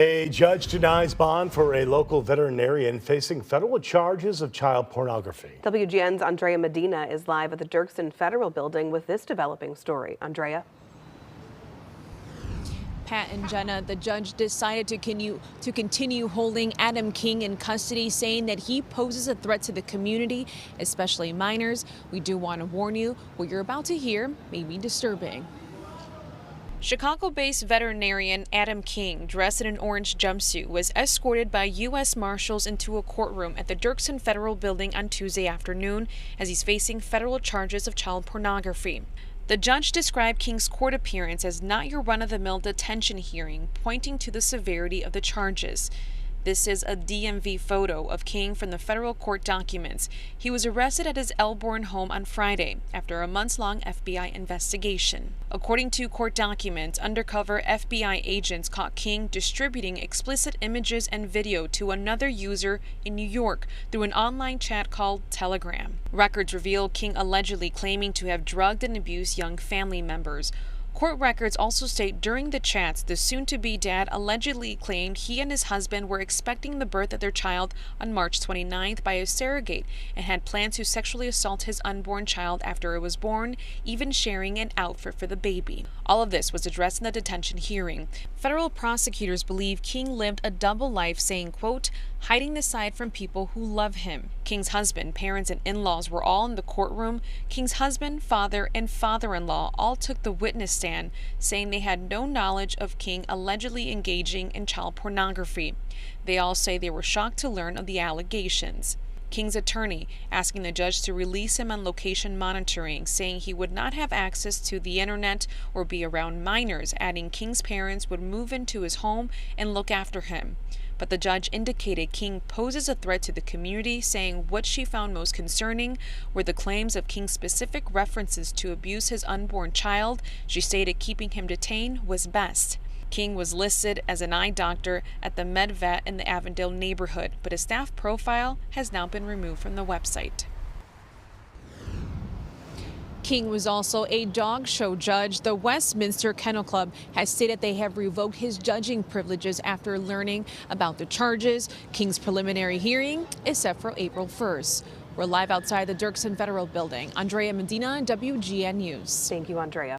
A judge denies bond for a local veterinarian facing federal charges of child pornography. WGN's Andrea Medina is live at the Dirksen Federal Building with this developing story. Andrea. Pat and Jenna, the judge decided to continue holding Adam King in custody, saying that he poses a threat to the community, especially minors. We do want to warn you, what you're about to hear may be disturbing. Chicago-based veterinarian Adam King, dressed in an orange jumpsuit, was escorted by U.S. Marshals into a courtroom at the Dirksen Federal Building on Tuesday afternoon as he's facing federal charges of child pornography. The judge described King's court appearance as not your run-of-the-mill detention hearing, pointing to the severity of the charges. This is a DMV photo of King from the federal court documents. He was arrested at his Elborn home on Friday after a months-long FBI investigation. According to court documents, undercover FBI agents caught King distributing explicit images and video to another user in New York through an online chat called Telegram. Records reveal King allegedly claiming to have drugged and abused young family members. Court records also state during the chats, the soon-to-be dad allegedly claimed he and his husband were expecting the birth of their child on March 29th by a surrogate and had planned to sexually assault his unborn child after it was born, even sharing an outfit for the baby. All of this was addressed in the detention hearing. Federal prosecutors believe King lived a double life, saying, quote, hiding the side from people who love him. King's husband, parents, and in-laws were all in the courtroom. King's husband, father, and father-in-law all took the witness stand, saying they had no knowledge of King allegedly engaging in child pornography. They all say they were shocked to learn of the allegations. King's attorney asking the judge to release him on location monitoring, saying he would not have access to the internet or be around minors, adding King's parents would move into his home and look after him. But the judge indicated King poses a threat to the community, saying what she found most concerning were the claims of King's specific references to abuse his unborn child. She stated keeping him detained was best. King was listed as an eye doctor at the MedVet in the Avondale neighborhood, but his staff profile has now been removed from the website. King was also a dog show judge. The Westminster Kennel Club has stated they have revoked his judging privileges after learning about the charges. King's preliminary hearing is set for April 1st. We're live outside the Dirksen Federal Building. Andrea Medina, WGN News. Thank you, Andrea.